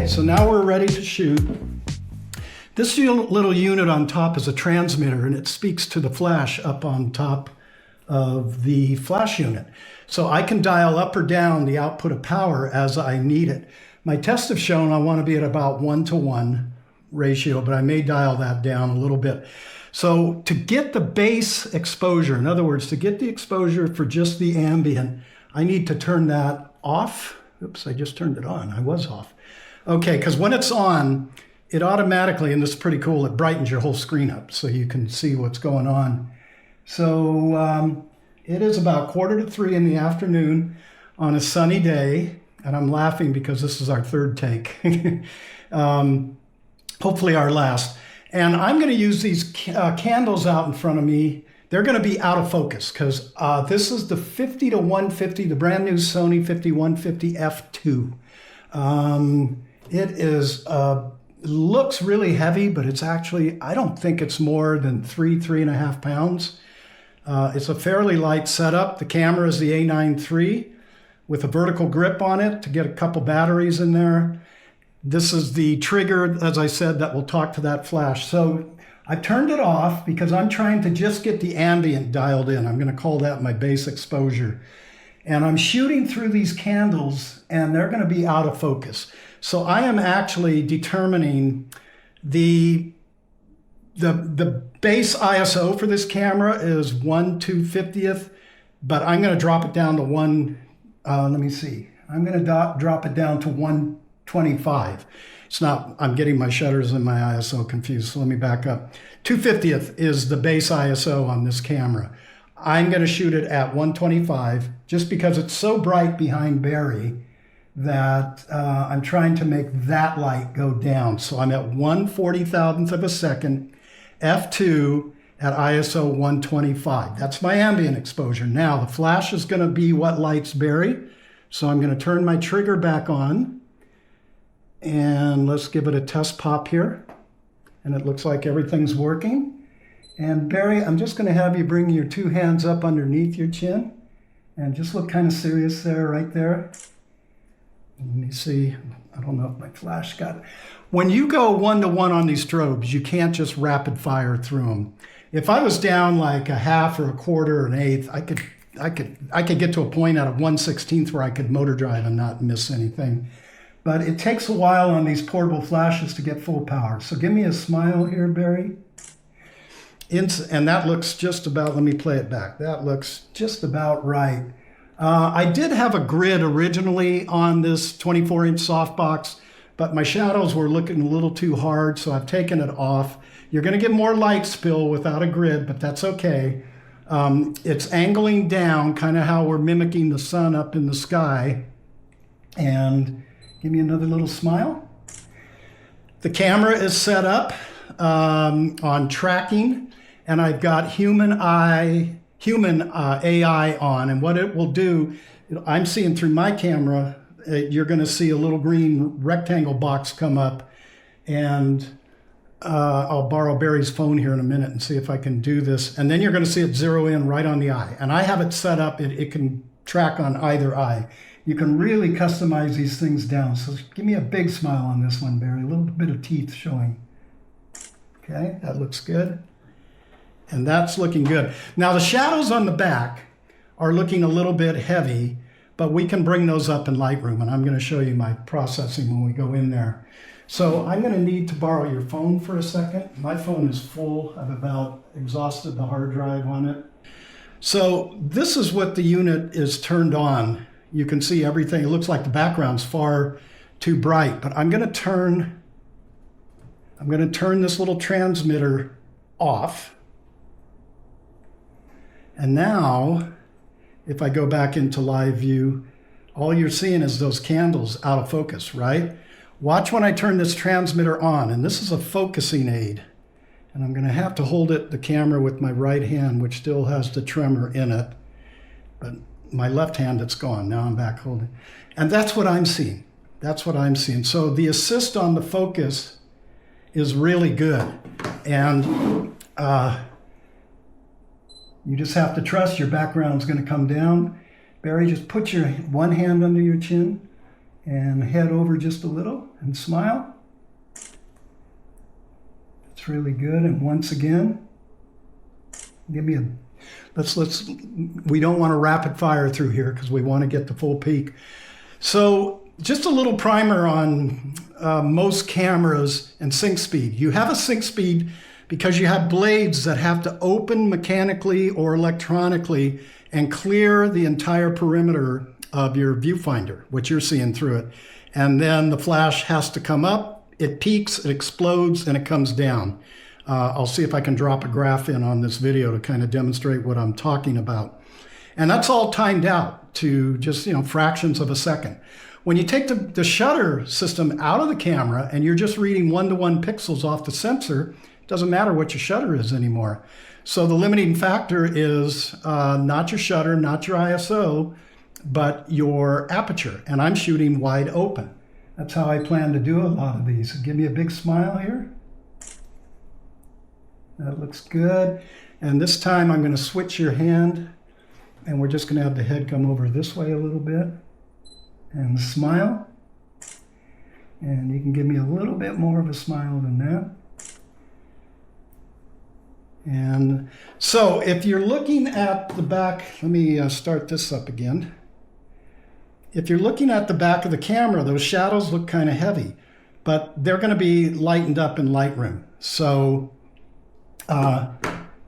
Okay, so now we're ready to shoot. This little unit on top is a transmitter, and it speaks to the flash up on top of the flash unit. So I can dial up or down the output of power as I need it. My tests have shown I want to be at about 1:1 ratio, but I may dial that down a little bit. So to get the base exposure, in other words, to get the exposure for just the ambient, I need to turn that off. Oops, I just turned it on. I was off. Okay, because when it's on, it automatically, and this is pretty cool, it brightens your whole screen up so you can see what's going on. So it is about 2:45 in the afternoon on a sunny day, and I'm laughing because this is our third take. Hopefully our last. And I'm going to use these candles out in front of me. They're going to be out of focus because this is the 50-150, the brand new Sony 50-150 f2. It is looks really heavy, but it's actually, I don't think it's more than 3.5 pounds. It's a fairly light setup. The camera is the A9 III with a vertical grip on it to get a couple batteries in there. This is the trigger, as I said, that will talk to that flash. So I turned it off because I'm trying to just get the ambient dialed in. I'm going to call that my base exposure. And I'm shooting through these candles, and they're going to be out of focus. So I am actually determining the base ISO for this camera is 1/250th, but I'm going to drop it down to let me see. I'm going to drop it down to 125. It's not, I'm getting my shutters and my ISO confused, so let me back up. 250th is the base ISO on this camera. I'm going to shoot it at 125 just because it's so bright behind Beri that I'm trying to make that light go down. So I'm at 1/40,000th of a second, f2 at ISO 125. That's my ambient exposure. Now the flash is going to be what lights Beri. So I'm going to turn my trigger back on. And let's give it a test pop here. And it looks like everything's working. And Beri, I'm just going to have you bring your two hands up underneath your chin. And just look kind of serious there, right there. Let me see. I don't know if my flash got it. When you go 1:1 on these strobes, you can't just rapid fire through them. If I was down like a half or a quarter or an eighth, I could get to a point at a 1/16th where I could motor drive and not miss anything. But it takes a while on these portable flashes to get full power. So give me a smile here, Beri. And that looks just about, let me play it back. That looks just about right. I did have a grid originally on this 24-inch softbox, but my shadows were looking a little too hard, so I've taken it off. You're going to get more light spill without a grid, but that's okay. It's angling down, kind of how we're mimicking the sun up in the sky. And give me another little smile. The camera is set up on tracking, and I've got human AI on, and what it will do, I'm seeing through my camera, you're going to see a little green rectangle box come up, and I'll borrow Beri's phone here in a minute and see if I can do this, and then you're going to see it zero in right on the eye, and I have it set up, it can track on either eye. You can really customize these things down, so give me a big smile on this one, Beri, a little bit of teeth showing. Okay, that looks good. And that's looking good. Now the shadows on the back are looking a little bit heavy, but we can bring those up in Lightroom, and I'm going to show you my processing when we go in there. So I'm going to need to borrow your phone for a second. My phone is full. I've about exhausted the hard drive on it. So this is what the unit is turned on. You can see everything. It looks like the background's far too bright, but I'm going to turn this little transmitter off. And now, if I go back into live view, all you're seeing is those candles out of focus, right? Watch when I turn this transmitter on, and this is a focusing aid. And I'm going to have to hold the camera with my right hand, which still has the tremor in it. But my left hand, it's gone. Now I'm back holding. And that's what I'm seeing. That's what I'm seeing. So the assist on the focus is really good. And you just have to trust your background's going to come down. Beri, just put your one hand under your chin and head over just a little and smile. That's really good. And once again, give me a, we don't want to rapid fire through here because we want to get the full peak. So just a little primer on most cameras and sync speed. You have a sync speed because you have blades that have to open mechanically or electronically and clear the entire perimeter of your viewfinder, what you're seeing through it. And then the flash has to come up, it peaks, it explodes, and it comes down. I'll see if I can drop a graph in on this video to kind of demonstrate what I'm talking about. And that's all timed out to just, fractions of a second. When you take the shutter system out of the camera and you're just reading 1-to-1 pixels off the sensor, it doesn't matter what your shutter is anymore. So the limiting factor is not your shutter, not your ISO, but your aperture. And I'm shooting wide open. That's how I plan to do a lot of these. Give me a big smile here. That looks good. And this time I'm going to switch your hand, and we're just going to have the head come over this way a little bit. And smile. And you can give me a little bit more of a smile than that. And so if you're looking at the back, let me start this up again. If you're looking at the back of the camera, those shadows look kind of heavy, but they're going to be lightened up in Lightroom. So let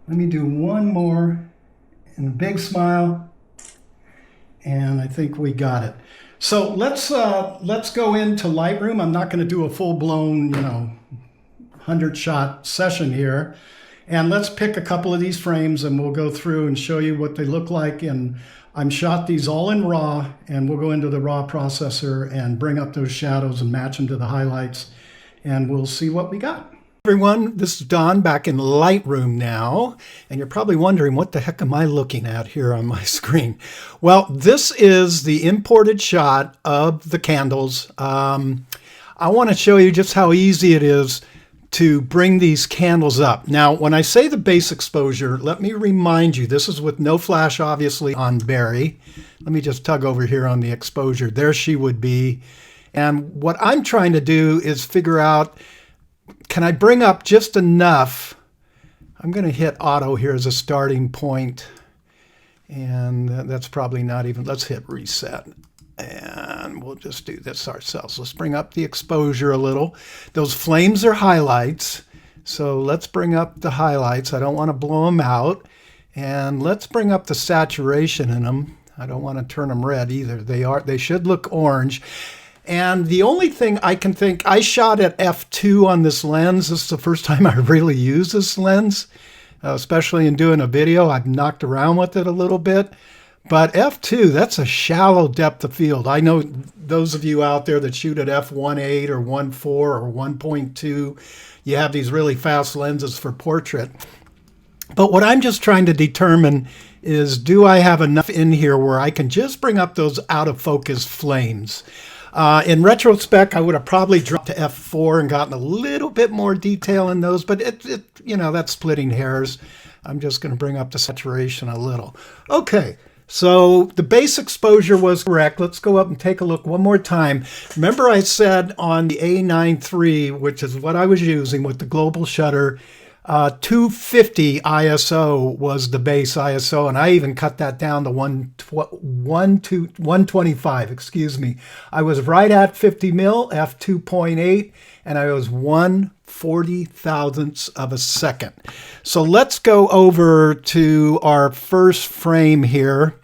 me do one more and a big smile, and I think we got it. So let's go into Lightroom. I'm not going to do a full-blown 100-shot session here. And let's pick a couple of these frames and we'll go through and show you what they look like. And I'm shot these all in RAW, and we'll go into the RAW processor and bring up those shadows and match them to the highlights, and we'll see what we got. Everyone, this is Don back in Lightroom now, and you're probably wondering what the heck am I looking at here on my screen? Well, this is the imported shot of the candles. I want to show you just how easy it is to bring these candles up. Now, when I say the base exposure, let me remind you, this is with no flash, obviously, on Beri. Let me just tug over here on the exposure. There she would be. And what I'm trying to do is figure out, can I bring up just enough? I'm going to hit auto here as a starting point. And that's probably not even, let's hit reset. And we'll just do this ourselves. Let's bring up the exposure a little. Those flames are highlights, so let's bring up the highlights. I don't want to blow them out. And let's bring up the saturation in them. I don't want to turn them red either. They should look orange. And the only thing I can think, I shot at f2 on this lens. This is the first time I really use this lens, especially in doing a video. I've knocked around with it a little bit. But f2, that's a shallow depth of field. I know those of you out there that shoot at f1.8 or 1.4 or 1.2, you have these really fast lenses for portrait. But what I'm just trying to determine is, do I have enough in here where I can just bring up those out of focus flames? In retrospect, I would have probably dropped to f4 and gotten a little bit more detail in those, but that's splitting hairs. I'm just going to bring up the saturation a little. Okay. So the base exposure was correct. Let's go up and take a look one more time. Remember I said on the A9 III, which is what I was using with the global shutter, 250 ISO was the base ISO, and I even cut that down to 125, excuse me. I was right at 50 mil, f2.8, and I was 1/40,000th of a second. So let's go over to our first frame here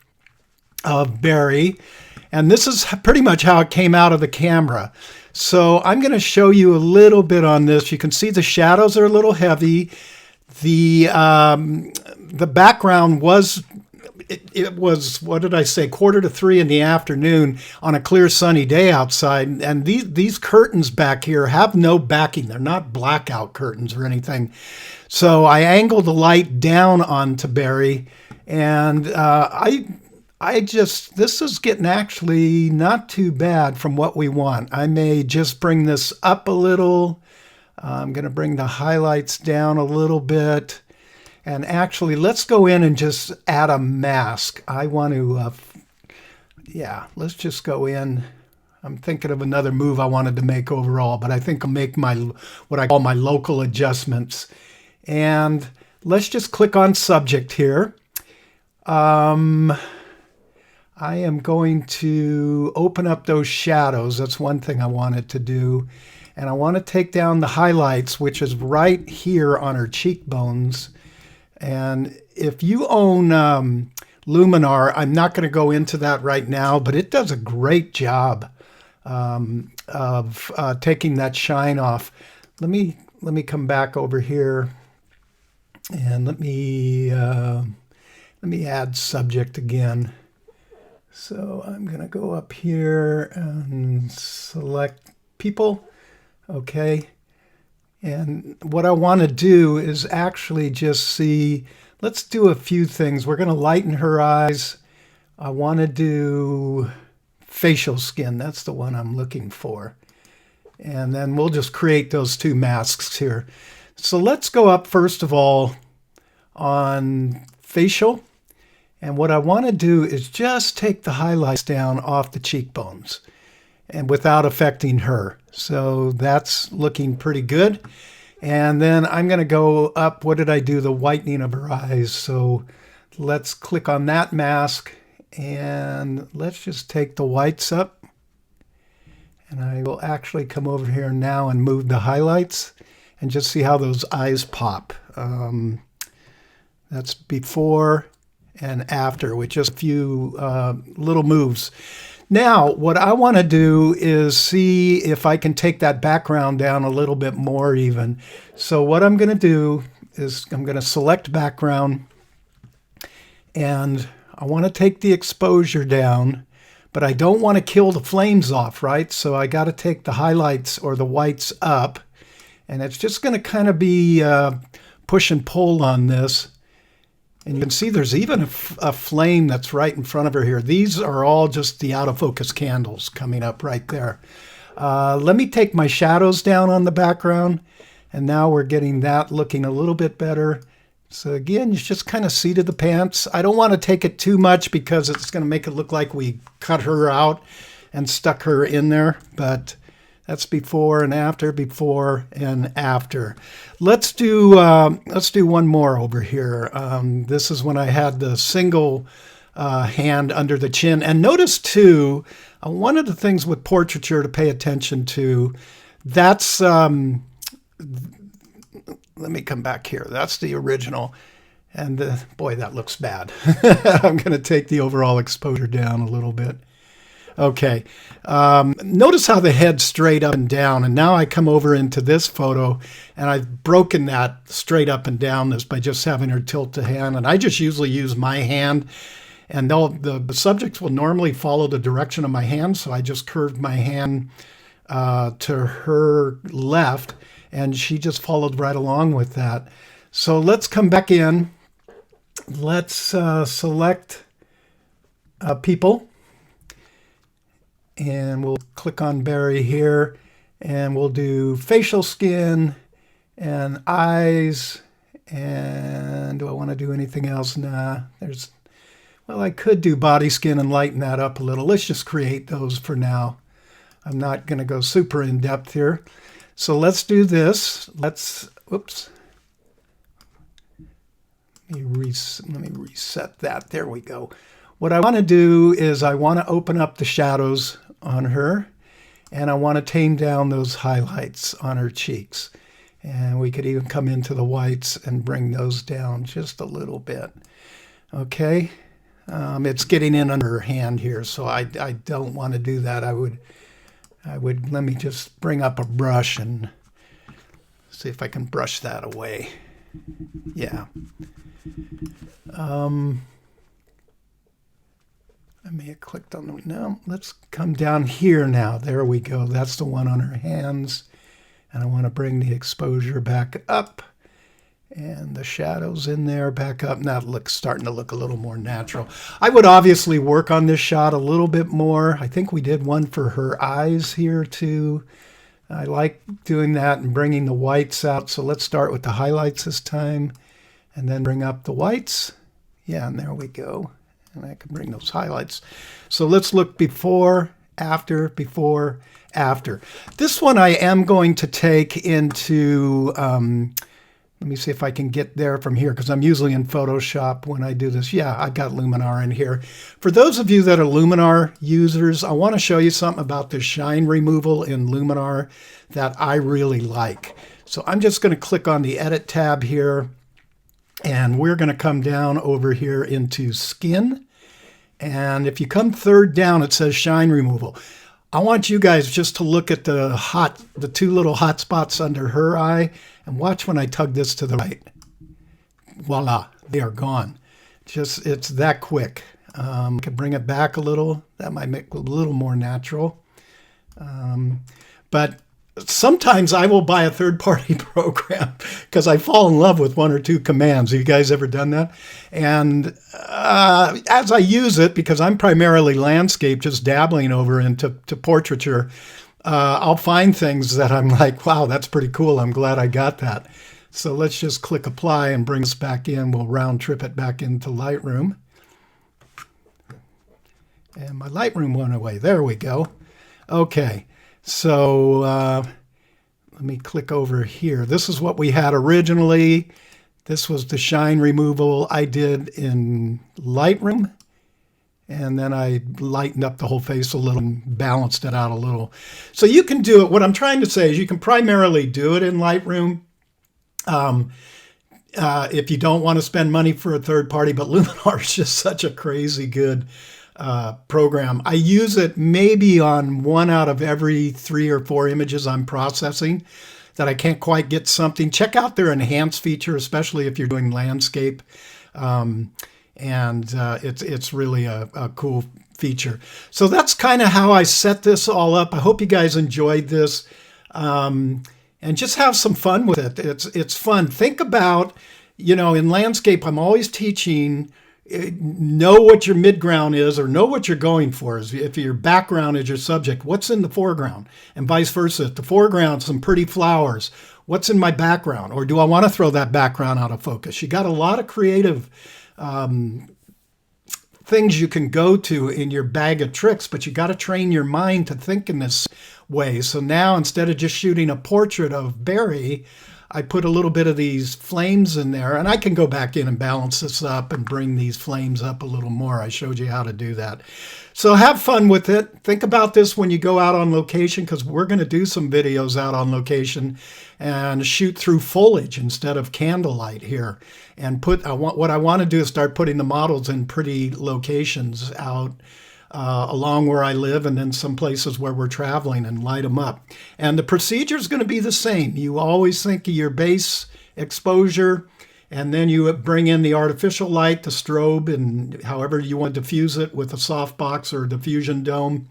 of Beri, and this is pretty much how it came out of the camera. So I'm going to show you a little bit on this. You can see the shadows are a little heavy. The background was, it was, what did I say, 2:45 in the afternoon on a clear sunny day outside. And these curtains back here have no backing. They're not blackout curtains or anything. So I angled the light down onto Beri, and this is getting actually not too bad from what we want. I may just bring this up a little. I'm going to bring the highlights down a little bit. And actually, let's go in and just add a mask. I want to, let's just go in. I'm thinking of another move I wanted to make overall, but I think I'll make my what I call my local adjustments. And let's just click on subject here. I am going to open up those shadows. That's one thing I wanted to do. And I want to take down the highlights, which is right here on her cheekbones. And if you own Luminar, I'm not going to go into that right now, but it does a great job of taking that shine off. Let me come back over here and let me add subject again. So I'm going to go up here and select people. Okay. And what I want to do is actually just see, let's do a few things. We're going to lighten her eyes. I want to do facial skin. That's the one I'm looking for. And then we'll just create those two masks here. So let's go up first of all on facial. And what I want to do is just take the highlights down off the cheekbones and without affecting her. So that's looking pretty good. And then I'm going to go up, what did I do? The whitening of her eyes. So let's click on that mask and let's just take the whites up. And I will actually come over here now and move the highlights and just see how those eyes pop. That's before and after with just a few little moves. Now, what I want to do is see if I can take that background down a little bit more even. So what I'm going to do is I'm going to select background and I want to take the exposure down, but I don't want to kill the flames off, right? So I got to take the highlights or the whites up, and it's just going to kind of be push and pull on this. And you can see there's even a flame that's right in front of her here. These are all just the out of focus candles coming up right there. Let me take my shadows down on the background. And now we're getting that looking a little bit better. So again, you just kind of seated the pants. I don't want to take it too much because it's going to make it look like we cut her out and stuck her in there. But that's before and after, before and after. Let's do one more over here. This is when I had the single hand under the chin. And notice too, one of the things with portraiture to pay attention to, that's, let me come back here. That's the original. And boy, that looks bad. I'm going to take the overall exposure down a little bit. Okay, notice how the head's straight up and down, and now I come over into this photo, and I've broken that straight up and down this by just having her tilt the hand, and I just usually use my hand, and the subjects will normally follow the direction of my hand, so I just curved my hand to her left, and she just followed right along with that. So let's come back in. Let's select people. And we'll click on Beri here, and we'll do facial skin and eyes. And do I want to do anything else? Nah, well, I could do body skin and lighten that up a little. Let's just create those for now. I'm not going to go super in depth here. So let's do this. Oops. Let me reset that. There we go. What I want to do is I want to open up the shadows on her, and I want to tame down those highlights on her cheeks. And we could even come into the whites and bring those down just a little bit. Okay, it's getting in under her hand here, so I don't want to do that. I would let me just bring up a brush and see if I can brush that away. Yeah. I may have clicked on them. No, let's come down here now. There we go. That's the one on her hands. And I want to bring the exposure back up and the shadows in there back up. Now it's starting to look a little more natural. I would obviously work on this shot a little bit more. I think we did one for her eyes here too. I like doing that and bringing the whites out. So let's start with the highlights this time and then bring up the whites. Yeah, and there we go. And I can bring those highlights. So let's look before, after, before, after. This one I am going to take into, let me see if I can get there from here, because I'm usually in Photoshop when I do this. Yeah, I've got Luminar in here. For those of you that are Luminar users, I want to show you something about the shine removal in Luminar that I really like. So I'm just going to click on the Edit tab here, and we're going to come down over here into Skin. And if you come third down, it says Shine Removal. I want you guys just to look at the two little hot spots under her eye, and watch when I tug this to the right. Voila, they are gone. It's that quick. I could bring it back a little. That might make it a little more natural. But sometimes I will buy a third-party program because I fall in love with one or two commands. Have you guys ever done that? And as I use it, because I'm primarily landscape, just dabbling over into portraiture, I'll find things that I'm like, wow, that's pretty cool. I'm glad I got that. So let's just click Apply and bring us back in. We'll round trip it back into Lightroom. And my Lightroom went away. There we go. Okay. So let me click over here. This is what we had originally. This was the shine removal I did in Lightroom. And then I lightened up the whole face a little and balanced it out a little. So you can do it. What I'm trying to say is you can primarily do it in Lightroom if you don't want to spend money for a third party. But Luminar is just such a crazy good program. I use it maybe on 1 out of every 3 or 4 images I'm processing that I can't quite get something. Check out their enhance feature, especially if you're doing landscape. It's really a cool feature. So that's kind of how I set this all up. I hope you guys enjoyed this, and just have some fun with it. It's fun. Think about, in landscape, I'm always teaching, know what your midground is, or know what you're going for. If your background is your subject, what's in the foreground, and vice versa. If the foreground, some pretty flowers, what's in my background, or do I want to throw that background out of focus? You got a lot of creative things you can go to in your bag of tricks, but you got to train your mind to think in this way. So now, instead of just shooting a portrait of Beri, I put a little bit of these flames in there, and I can go back in and balance this up and bring these flames up a little more. I showed you how to do that. So have fun with it. Think about this when you go out on location, because we're going to do some videos out on location and shoot through foliage instead of candlelight here. And what I want to do is start putting the models in pretty locations out along where I live, and then some places where we're traveling, and light them up. And the procedure is going to be the same. You always think of your base exposure, and then you bring in the artificial light, the strobe, and however you want to diffuse it with a softbox or a diffusion dome.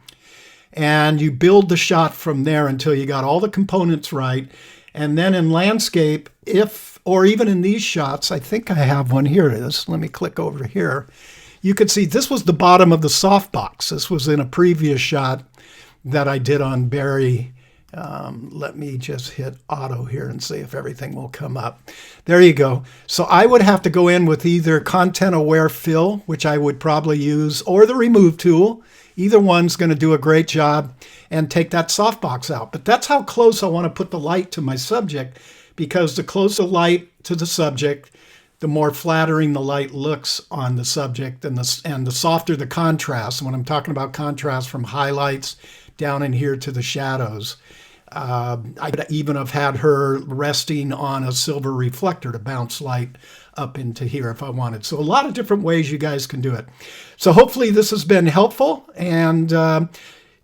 And you build the shot from there until you got all the components right. And then in landscape, or even in these shots, I think I have one. Here it is. Let me click over here. You can see this was the bottom of the softbox. This was in a previous shot that I did on Beri. Let me just hit auto here and see if everything will come up. There you go. So I would have to go in with either content aware fill, which I would probably use, or the remove tool. Either one's going to do a great job, and take that softbox out. But that's how close I want to put the light to my subject, because the closer light to the subject, the more flattering the light looks on the subject, and the softer the contrast. When I'm talking about contrast, from highlights down in here to the shadows. I could even have had her resting on a silver reflector to bounce light up into here if I wanted. So a lot of different ways you guys can do it. So hopefully this has been helpful. And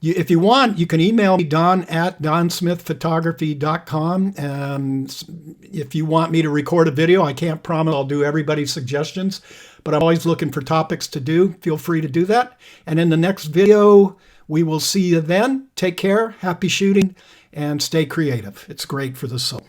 if you want, you can email me, don@donsmithphotography.com. And if you want me to record a video, I can't promise I'll do everybody's suggestions, but I'm always looking for topics to do. Feel free to do that. And in the next video, we will see you then. Take care, happy shooting, and stay creative. It's great for the soul.